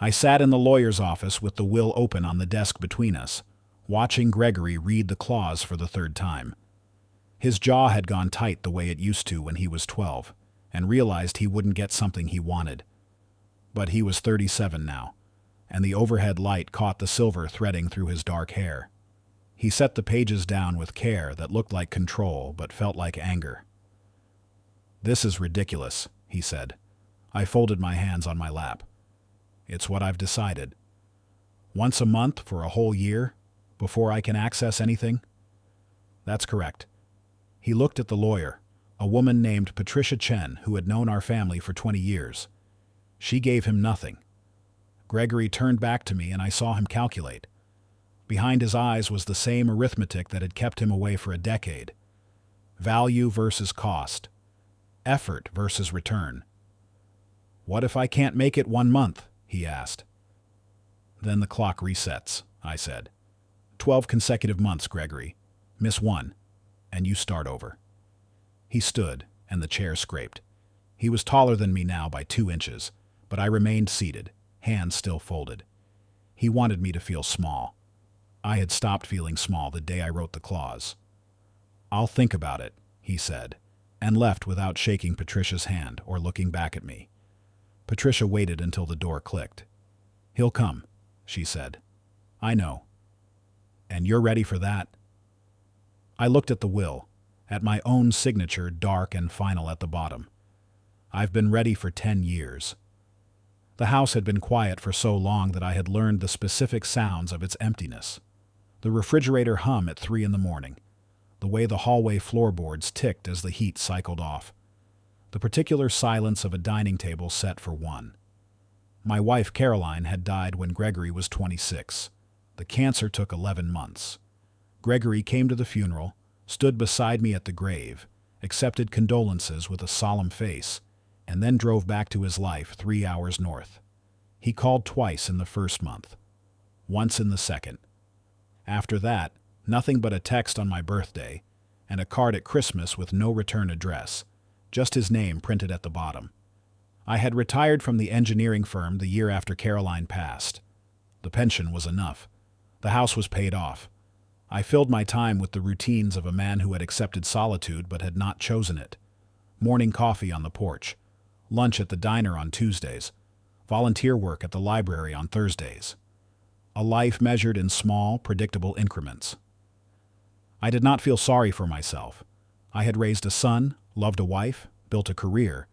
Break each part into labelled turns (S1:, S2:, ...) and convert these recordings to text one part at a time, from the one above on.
S1: I sat in the lawyer's office with the will open on the desk between us, watching Gregory read the clause for the third time. His jaw had gone tight the way it used to when he was 12, and realized he wouldn't get something he wanted. But he was 37 now, and the overhead light caught the silver threading through his dark hair. He set the pages down with care that looked like control but felt like anger. "This is ridiculous," he said. I folded my hands on my lap. "It's what I've decided. Once a month for a whole year, before I can access anything?" "That's correct." He looked at the lawyer, a woman named Patricia Chen who had known our family for 20 years. She gave him nothing. Gregory turned back to me and I saw him calculate. Behind his eyes was the same arithmetic that had kept him away for a decade. Value versus cost. Effort versus return. "What if I can't make it 1 month?" he asked. "Then the clock resets," I said. 12 consecutive months, Gregory. Miss 1, and you start over." He stood, and the chair scraped. He was taller than me now by 2 inches, but I remained seated, hands still folded. He wanted me to feel small. I had stopped feeling small the day I wrote the clause. "I'll think about it," he said, and left without shaking Patricia's hand or looking back at me. Patricia waited until the door clicked. "He'll come," she said. "I know." "And you're ready for that?" I looked at the will, at my own signature dark and final at the bottom. I've been ready for 10 years. The house had been quiet for so long that I had learned the specific sounds of its emptiness. The refrigerator hum at 3 in the morning, the way the hallway floorboards ticked as the heat cycled off, the particular silence of a dining table set for 1. My wife Caroline had died when Gregory was 26. The cancer took 11 months. Gregory came to the funeral, stood beside me at the grave, accepted condolences with a solemn face, and then drove back to his life 3 hours north. He called twice in the first month, once in the second. After that, nothing but a text on my birthday, and a card at Christmas with no return address, just his name printed at the bottom. I had retired from the engineering firm the year after Caroline passed. The pension was enough. The house was paid off. I filled my time with the routines of a man who had accepted solitude but had not chosen it. Morning coffee on the porch, lunch at the diner on Tuesdays, volunteer work at the library on Thursdays. A life measured in small, predictable increments. I did not feel sorry for myself. I had raised a son, loved a wife, built a career,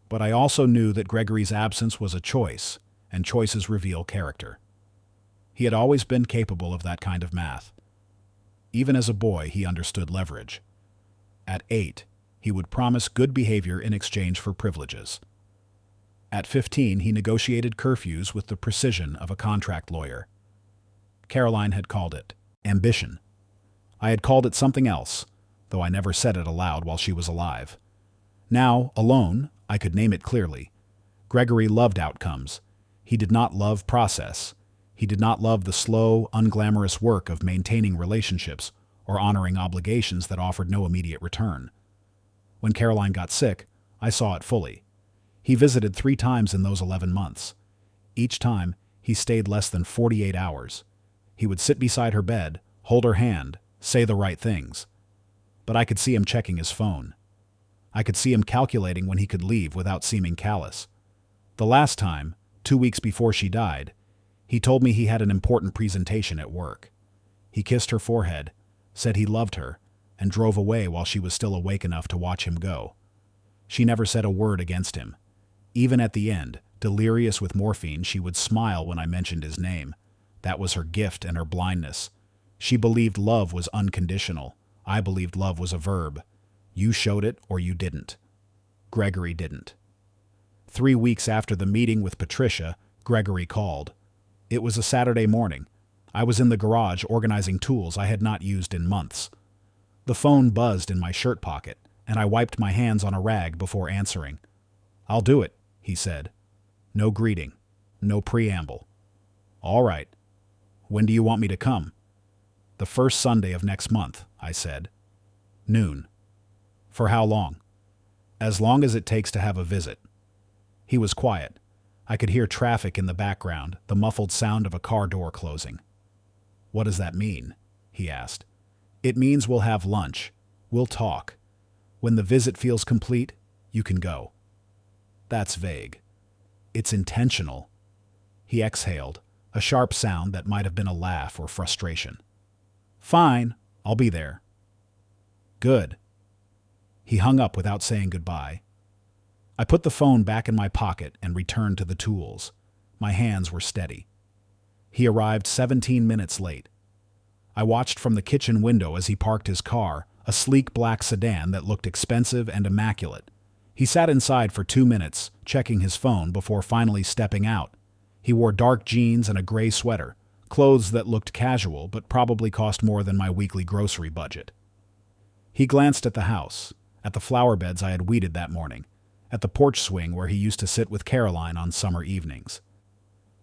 S1: but I also knew that Gregory's absence was a choice, and choices reveal character. He had always been capable of that kind of math. Even as a boy, he understood leverage. At 8, he would promise good behavior in exchange for privileges. At 15, he negotiated curfews with the precision of a contract lawyer. Caroline had called it ambition. I had called it something else, though I never said it aloud while she was alive. Now, alone, I could name it clearly. Gregory loved outcomes. He did not love process. He did not love the slow, unglamorous work of maintaining relationships or honoring obligations that offered no immediate return. When Caroline got sick, I saw it fully. He visited 3 times in those 11 months. Each time, he stayed less than 48 hours. He would sit beside her bed, hold her hand, say the right things. But I could see him checking his phone. I could see him calculating when he could leave without seeming callous. The last time, 2 weeks before she died, he told me he had an important presentation at work. He kissed her forehead, said he loved her, and drove away while she was still awake enough to watch him go. She never said a word against him. Even at the end, delirious with morphine, she would smile when I mentioned his name. That was her gift and her blindness. She believed love was unconditional. I believed love was a verb. You showed it or you didn't. Gregory didn't. 3 weeks after the meeting with Patricia, Gregory called. It was a Saturday morning. I was in the garage organizing tools I had not used in months. The phone buzzed in my shirt pocket, and I wiped my hands on a rag before answering. "I'll do it," he said. No greeting, no preamble. "All right. When do you want me to come?" "The first Sunday of next month," I said. "Noon." "For how long?" "As long as it takes to have a visit." He was quiet. I could hear traffic in the background, the muffled sound of a car door closing. "What does that mean?" he asked. "It means we'll have lunch. We'll talk. When the visit feels complete, you can go." "That's vague." "It's intentional." He exhaled, a sharp sound that might have been a laugh or frustration. "Fine, I'll be there." "Good." He hung up without saying goodbye. I put the phone back in my pocket and returned to the tools. My hands were steady. He arrived 17 minutes late. I watched from the kitchen window as he parked his car, a sleek black sedan that looked expensive and immaculate. He sat inside for 2 minutes, checking his phone before finally stepping out. He wore dark jeans and a gray sweater, clothes that looked casual but probably cost more than my weekly grocery budget. He glanced at the house, at the flower beds I had weeded that morning, at the porch swing where he used to sit with Caroline on summer evenings.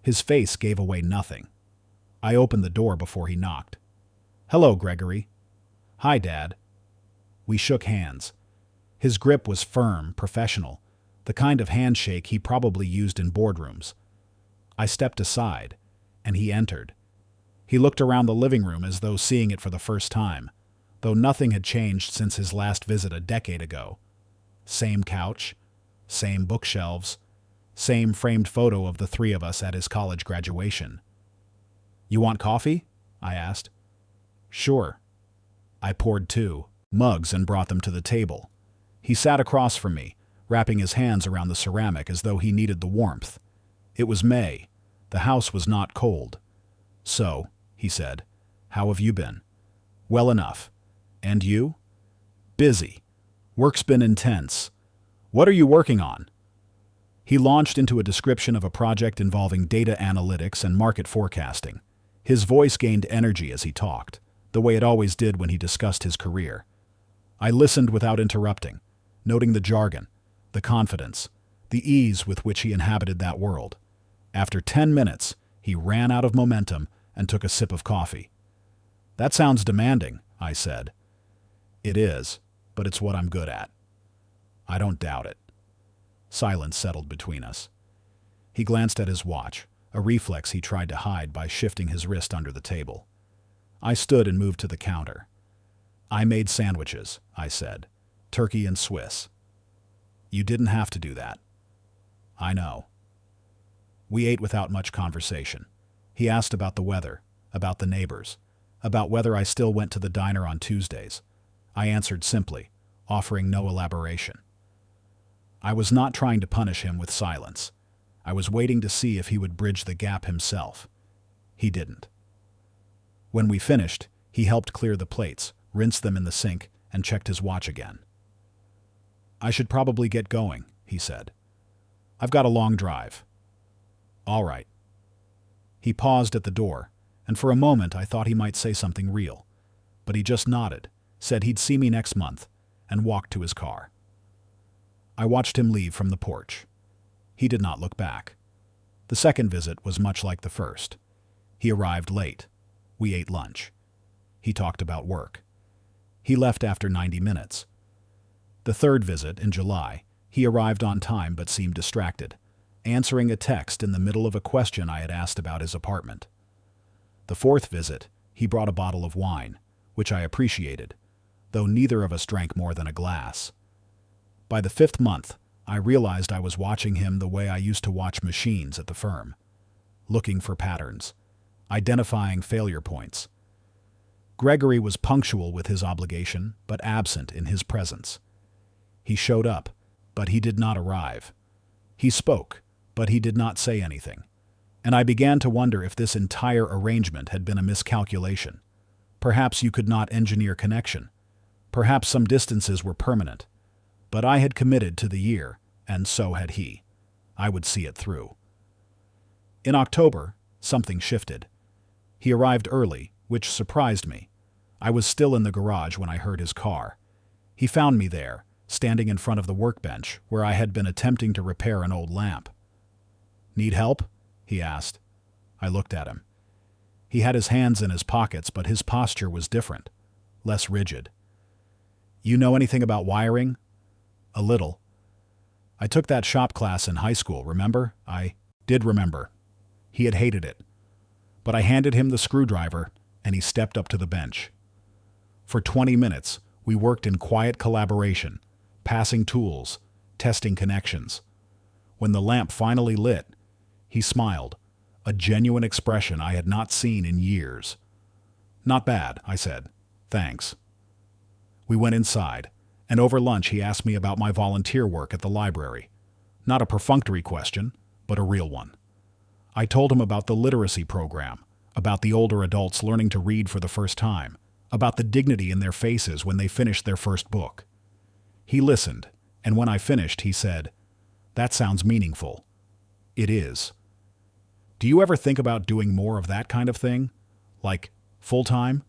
S1: His face gave away nothing. I opened the door before he knocked. "Hello, Gregory." "Hi, Dad." We shook hands. His grip was firm, professional, the kind of handshake he probably used in boardrooms. I stepped aside, and he entered. He looked around the living room as though seeing it for the first time, though nothing had changed since his last visit a decade ago. Same couch, same bookshelves, same framed photo of the three of us at his college graduation. "You want coffee?" I asked. "Sure." I poured 2 mugs and brought them to the table. He sat across from me, wrapping his hands around the ceramic as though he needed the warmth. It was May. The house was not cold. "So," he said, "how have you been?" "Well enough. And you?" "Busy. Work's been intense. What are you working on?" He launched into a description of a project involving data analytics and market forecasting. His voice gained energy as he talked, the way it always did when he discussed his career. I listened without interrupting, noting the jargon, the confidence, the ease with which he inhabited that world. After 10 minutes, he ran out of momentum and took a sip of coffee. "That sounds demanding," I said. "It is, but it's what I'm good at." "I don't doubt it." Silence settled between us. He glanced at his watch, a reflex he tried to hide by shifting his wrist under the table. I stood and moved to the counter. "I made sandwiches," I said. "Turkey and Swiss." "You didn't have to do that." "I know." We ate without much conversation. He asked about the weather, about the neighbors, about whether I still went to the diner on Tuesdays. I answered simply, offering no elaboration. I was not trying to punish him with silence. I was waiting to see if he would bridge the gap himself. He didn't. When we finished, he helped clear the plates, rinsed them in the sink, and checked his watch again. "I should probably get going," he said. "I've got a long drive." "All right." He paused at the door, and for a moment I thought he might say something real. But he just nodded, said he'd see me next month, and walked to his car. I watched him leave from the porch. He did not look back. The second visit was much like the first. He arrived late. We ate lunch. He talked about work. He left after 90 minutes. The third visit, in July, he arrived on time but seemed distracted, answering a text in the middle of a question I had asked about his apartment. The fourth visit, he brought a bottle of wine, which I appreciated, though neither of us drank more than a glass. By the 5th month, I realized I was watching him the way I used to watch machines at the firm, looking for patterns, identifying failure points. Gregory was punctual with his obligation, but absent in his presence. He showed up, but he did not arrive. He spoke, but he did not say anything. And I began to wonder if this entire arrangement had been a miscalculation. Perhaps you could not engineer connection. Perhaps some distances were permanent. But I had committed to the year, and so had he. I would see it through. In October, something shifted. He arrived early, which surprised me. I was still in the garage when I heard his car. He found me there, standing in front of the workbench where I had been attempting to repair an old lamp. "Need help?" he asked. I looked at him. He had his hands in his pockets, but his posture was different, less rigid. "You know anything about wiring?" "A little. I took that shop class in high school, remember? Did remember. He had hated it. But I handed him the screwdriver, and he stepped up to the bench. For 20 minutes, we worked in quiet collaboration, passing tools, testing connections. When the lamp finally lit, he smiled, a genuine expression I had not seen in years. "Not bad," I said. "Thanks." We went inside, and over lunch he asked me about my volunteer work at the library. Not a perfunctory question, but a real one. I told him about the literacy program, about the older adults learning to read for the first time, about the dignity in their faces when they finished their first book. He listened, and when I finished, he said, "That sounds meaningful." It is. Do you ever think about doing more of that kind of thing? Like, full-time?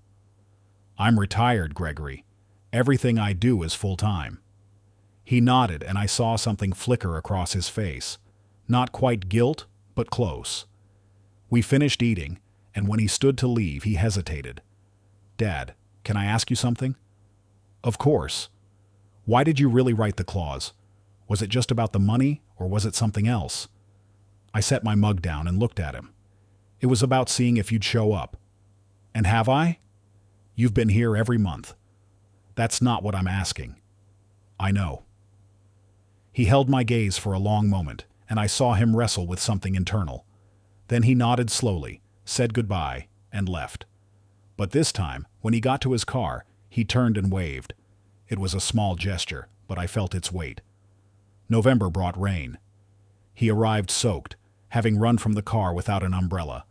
S1: I'm retired, Gregory. Everything I do is full-time. He nodded, and I saw something flicker across his face. Not quite guilt, but close. We finished eating, and when he stood to leave, he hesitated. "Dad, can I ask you something?" "Of course." "Why did you really write the clause? Was it just about the money, or was it something else?" I set my mug down and looked at him. "It was about seeing if you'd show up." "And have I?" "You've been here every month." "That's not what I'm asking." "I know." He held my gaze for a long moment, and I saw him wrestle with something internal. Then he nodded slowly, said goodbye, and left. But this time, when he got to his car, he turned and waved. It was a small gesture, but I felt its weight. November brought rain. He arrived soaked, having run from the car without an umbrella.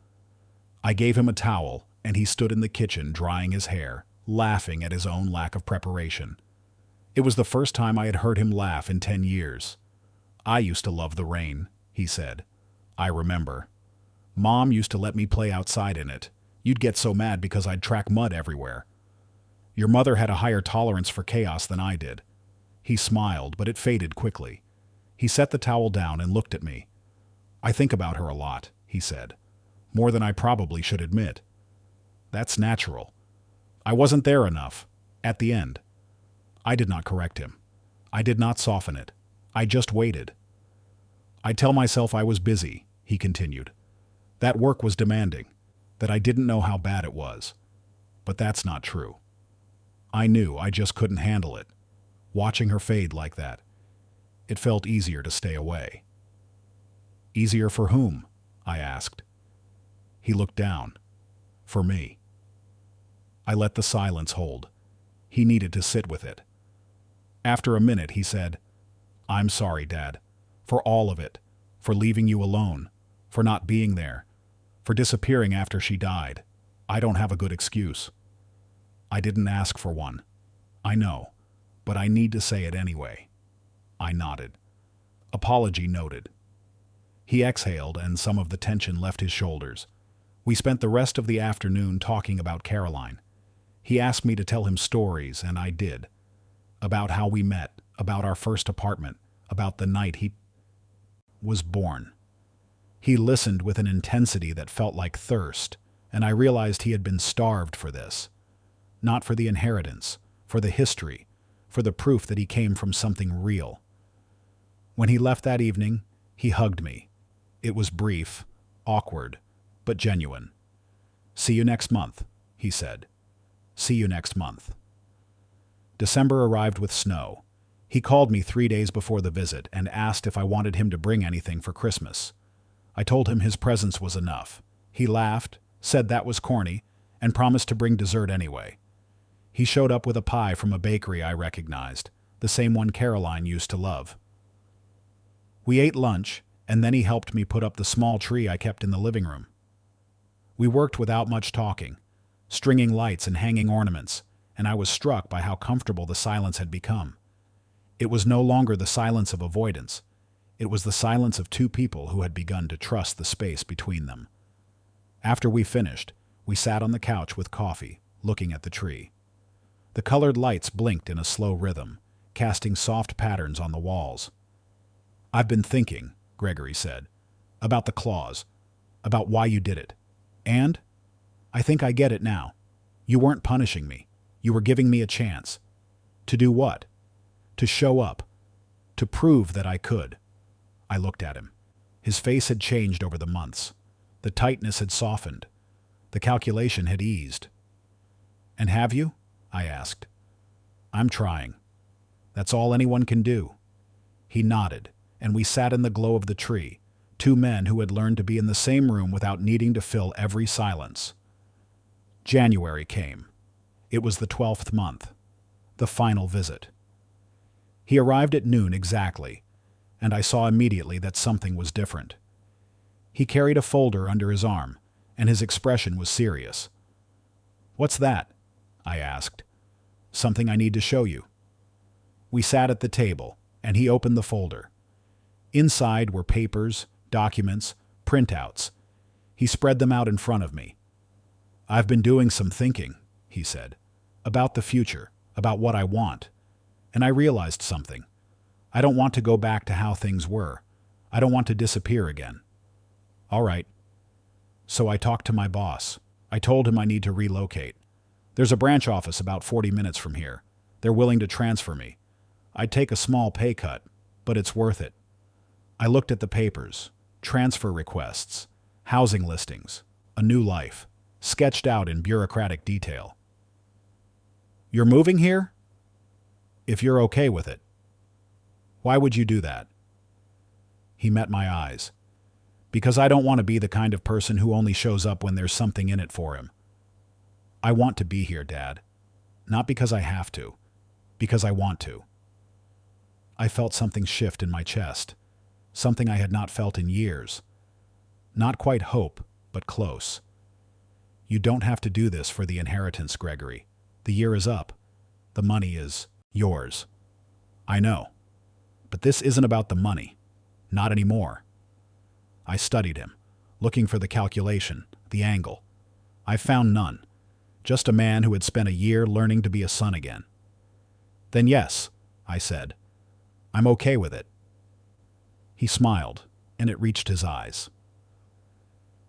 S1: I gave him a towel, and he stood in the kitchen drying his hair, laughing at his own lack of preparation. It was the first time I had heard him laugh in 10 years. "I used to love the rain," he said. "I remember. Mom used to let me play outside in it. You'd get so mad because I'd track mud everywhere. Your mother had a higher tolerance for chaos than I did." He smiled, but it faded quickly. He set the towel down and looked at me. "I think about her a lot," he said. "More than I probably should admit." "That's natural. I wasn't there enough. At the end." I did not correct him. I did not soften it. I just waited. "I tell myself I was busy," he continued. "That work was demanding, that I didn't know how bad it was. But that's not true. I knew, I just couldn't handle it. Watching her fade like that, it felt easier to stay away." "Easier for whom?" I asked. He looked down. "For me." I let the silence hold. He needed to sit with it. After a minute, he said, "I'm sorry, Dad, for all of it, for leaving you alone, for not being there, for disappearing after she died. I don't have a good excuse." I didn't ask for one. I know, but I need to say it anyway. I nodded. Apology noted. He exhaled, and some of the tension left his shoulders. We spent the rest of the afternoon talking about Caroline. He asked me to tell him stories, and I did. About how we met, about our first apartment, about the night he was born. He listened with an intensity that felt like thirst, and I realized he had been starved for this. Not for the inheritance, for the history, for the proof that he came from something real. When he left that evening, he hugged me. It was brief, awkward, but genuine. "See you next month," he said. "See you next month." December arrived with snow. He called me 3 days before the visit and asked if I wanted him to bring anything for Christmas. I told him his presence was enough. He laughed, said that was corny, and promised to bring dessert anyway. He showed up with a pie from a bakery I recognized, the same one Caroline used to love. We ate lunch, and then he helped me put up the small tree I kept in the living room. We worked without much talking, stringing lights and hanging ornaments, and I was struck by how comfortable the silence had become. It was no longer the silence of avoidance. It was the silence of two people who had begun to trust the space between them. After we finished, we sat on the couch with coffee, looking at the tree. The colored lights blinked in a slow rhythm, casting soft patterns on the walls. "I've been thinking," Gregory said, "about the clause, about why you did it. And I think I get it now. You weren't punishing me. You were giving me a chance. To do what? To show up. To prove that I could." I looked at him. His face had changed over the months. The tightness had softened. The calculation had eased. "And have you?" I asked. "I'm trying. That's all anyone can do." He nodded, and we sat in the glow of the tree, two men who had learned to be in the same room without needing to fill every silence. January came. It was the 12th month, the final visit. He arrived at noon exactly, and I saw immediately that something was different. He carried a folder under his arm, and his expression was serious. "What's that?" I asked. "Something I need to show you." We sat at the table, and he opened the folder. Inside were papers, documents, printouts. He spread them out in front of me. "I've been doing some thinking," he said, "about the future, about what I want. And I realized something. I don't want to go back to how things were. I don't want to disappear again." "All right." So I talked to my boss. I told him I need to relocate. There's a branch office about 40 minutes from here. They're willing to transfer me. I'd take a small pay cut, but it's worth it. I looked at the papers, transfer requests, housing listings, a new life, sketched out in bureaucratic detail. "You're moving here?" "If you're okay with it." "Why would you do that?" He met my eyes. "Because I don't want to be the kind of person who only shows up when there's something in it for him. I want to be here, Dad. Not because I have to, because I want to." I felt something shift in my chest, something I had not felt in years. Not quite hope, but close. "You don't have to do this for the inheritance, Gregory. The year is up. The money is yours." "I know. But this isn't about the money. Not anymore." I studied him, looking for the calculation, the angle. I found none. Just a man who had spent a year learning to be a son again. "Then yes," I said. "I'm okay with it." He smiled, and it reached his eyes.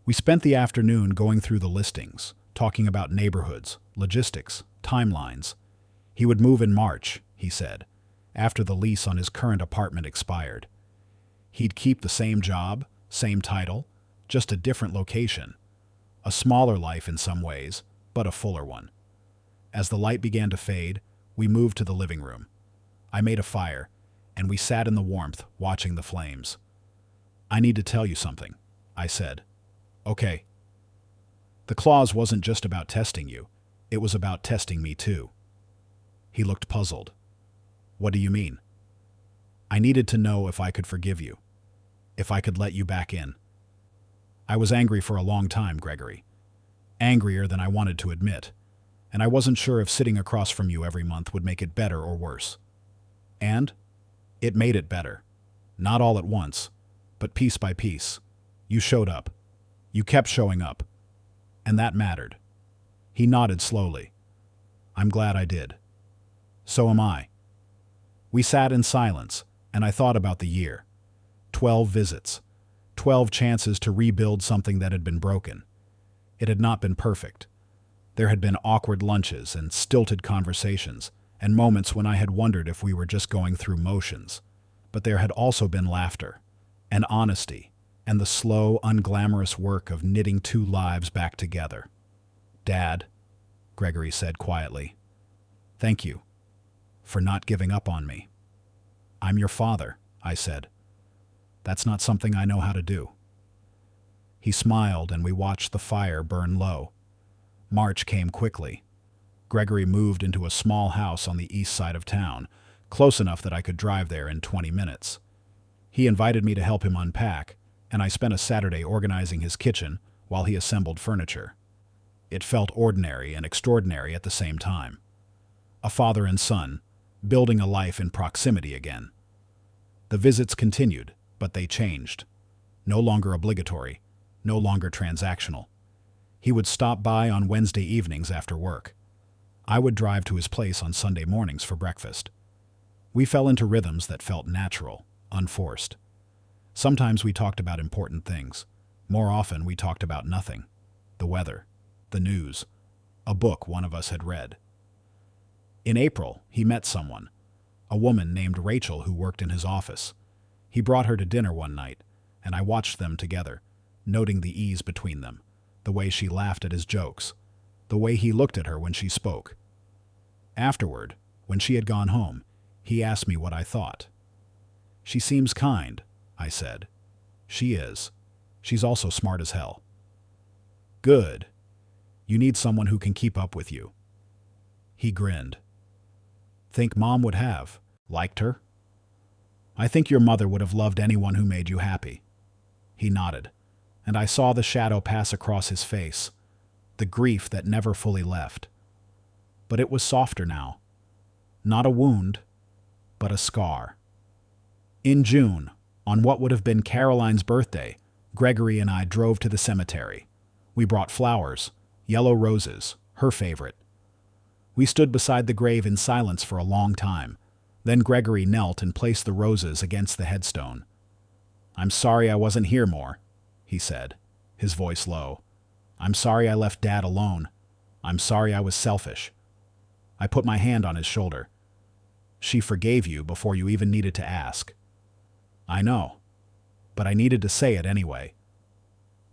S1: We spent the afternoon going through the listings, talking about neighborhoods, logistics, timelines. He would move in March, he said, after the lease on his current apartment expired. He'd keep the same job, same title, just a different location. A smaller life in some ways, but a fuller one. As the light began to fade, we moved to the living room. I made a fire, and we sat in the warmth, watching the flames. "I need to tell you something," I said. "Okay." "The clause wasn't just about testing you. It was about testing me too." He looked puzzled. "What do you mean?" "I needed to know if I could forgive you, if I could let you back in. I was angry for a long time, Gregory. Angrier than I wanted to admit, and I wasn't sure if sitting across from you every month would make it better or worse. And it made it better. Not all at once, but piece by piece. You showed up. You kept showing up. And that mattered." He nodded slowly. "I'm glad I did." "So am I." We sat in silence, and I thought about the year. 12 visits. 12 chances to rebuild something that had been broken. It had not been perfect. There had been awkward lunches and stilted conversations, and moments when I had wondered if we were just going through motions. But there had also been laughter, and honesty, and the slow, unglamorous work of knitting two lives back together. "Dad," Gregory said quietly, "thank you for not giving up on me." "I'm your father," I said. "That's not something I know how to do." He smiled, and we watched the fire burn low. March came quickly. Gregory moved into a small house on the east side of town, close enough that I could drive there in 20 minutes. He invited me to help him unpack, and I spent a Saturday organizing his kitchen while he assembled furniture. It felt ordinary and extraordinary at the same time. A father and son, building a life in proximity again. The visits continued, but they changed. No longer obligatory, no longer transactional. He would stop by on Wednesday evenings after work. I would drive to his place on Sunday mornings for breakfast. We fell into rhythms that felt natural, unforced. Sometimes we talked about important things. More often we talked about nothing. The weather, the news, a book one of us had read. In April, he met someone, a woman named Rachel who worked in his office. He brought her to dinner one night, and I watched them together, noting the ease between them, the way she laughed at his jokes, the way he looked at her when she spoke. Afterward, when she had gone home, he asked me what I thought. "She seems kind," I said. "She is. She's also smart as hell." "Good. You need someone who can keep up with you." He grinned. "Think Mom would have liked her?" "I think your mother would have loved anyone who made you happy." He nodded, and I saw the shadow pass across his face, the grief that never fully left. But it was softer now. Not a wound, but a scar. In June, on what would have been Caroline's birthday, Gregory and I drove to the cemetery. We brought flowers, yellow roses, her favorite. We stood beside the grave in silence for a long time. Then Gregory knelt and placed the roses against the headstone. "I'm sorry I wasn't here more," he said, his voice low. "I'm sorry I left Dad alone. I'm sorry I was selfish." I put my hand on his shoulder. "She forgave you before you even needed to ask." "I know, but I needed to say it anyway."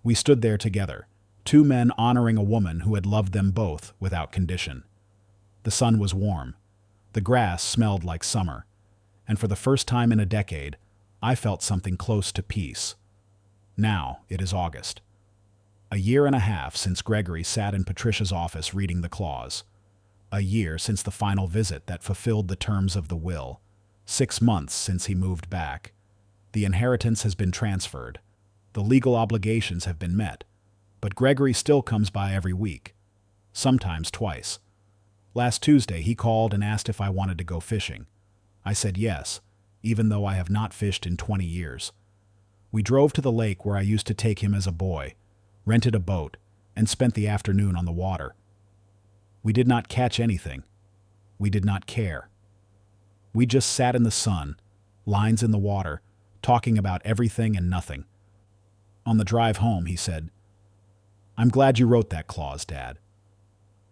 S1: We stood there together, two men honoring a woman who had loved them both without condition. The sun was warm. The grass smelled like summer, and for the first time in a decade, I felt something close to peace. Now it is August. A year and a half since Gregory sat in Patricia's office reading the clause. A year since the final visit that fulfilled the terms of the will. 6 months since he moved back. The inheritance has been transferred. The legal obligations have been met. But Gregory still comes by every week, sometimes twice. Last Tuesday, he called and asked if I wanted to go fishing. I said yes, even though I have not fished in 20 years. We drove to the lake where I used to take him as a boy, rented a boat, and spent the afternoon on the water. We did not catch anything. We did not care. We just sat in the sun, lines in the water, talking about everything and nothing. On the drive home, he said, "I'm glad you wrote that clause, Dad."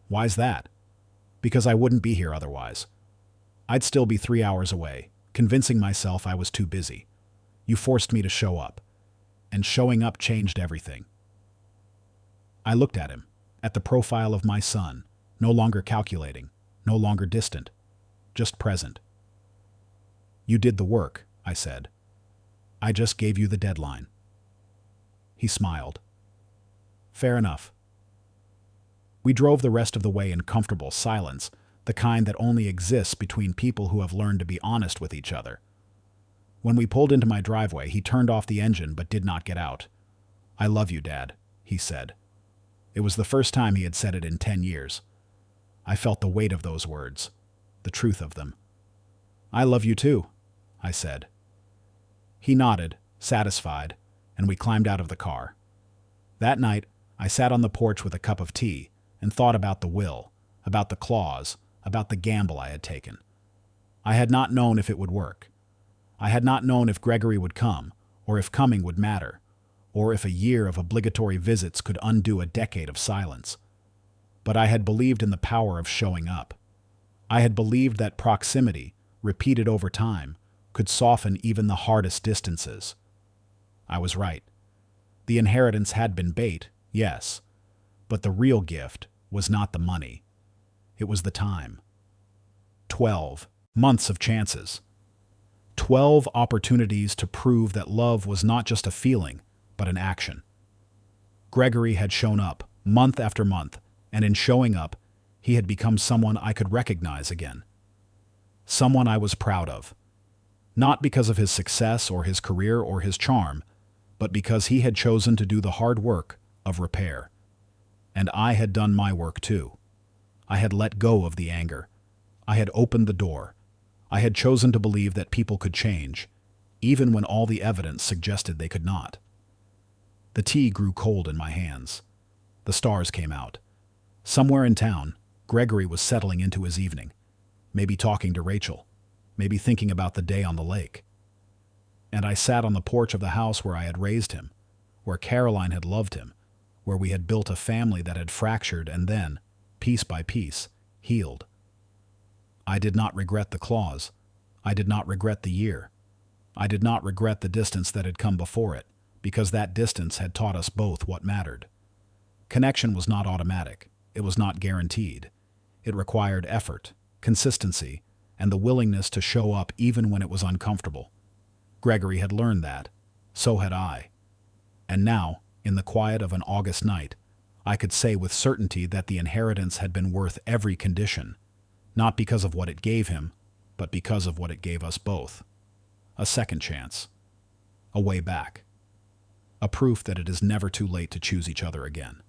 S1: "Why's that?" "Because I wouldn't be here otherwise. I'd still be 3 hours away, convincing myself I was too busy. You forced me to show up, and showing up changed everything." I looked at him, at the profile of my son, no longer calculating, no longer distant, just present. "You did the work," I said. "I just gave you the deadline." He smiled. "Fair enough." We drove the rest of the way in comfortable silence, the kind that only exists between people who have learned to be honest with each other. When we pulled into my driveway, he turned off the engine but did not get out. "I love you, Dad," he said. It was the first time he had said it in 10 years. I felt the weight of those words, the truth of them. "I love you too," I said. He nodded, satisfied, and we climbed out of the car. That night, I sat on the porch with a cup of tea and thought about the will, about the clause, about the gamble I had taken. I had not known if it would work. I had not known if Gregory would come, or if coming would matter, or if a year of obligatory visits could undo a decade of silence. But I had believed in the power of showing up. I had believed that proximity, repeated over time, could soften even the hardest distances. I was right. The inheritance had been bait, yes, but the real gift was not the money. It was the time. 12 months of chances. 12 opportunities to prove that love was not just a feeling, but an action. Gregory had shown up, month after month, and in showing up, he had become someone I could recognize again. Someone I was proud of. Not because of his success or his career or his charm, but because he had chosen to do the hard work of repair. And I had done my work too. I had let go of the anger. I had opened the door. I had chosen to believe that people could change, even when all the evidence suggested they could not. The tea grew cold in my hands. The stars came out. Somewhere in town, Gregory was settling into his evening, maybe talking to Rachel, maybe thinking about the day on the lake. And I sat on the porch of the house where I had raised him, where Caroline had loved him, where we had built a family that had fractured and then, piece by piece, healed. I did not regret the clause. I did not regret the year. I did not regret the distance that had come before it, because that distance had taught us both what mattered. Connection was not automatic. It was not guaranteed. It required effort, consistency, and the willingness to show up even when it was uncomfortable. Gregory had learned that. So had I. And now, in the quiet of an August night, I could say with certainty that the inheritance had been worth every condition, not because of what it gave him, but because of what it gave us both. A second chance. A way back. A proof that it is never too late to choose each other again.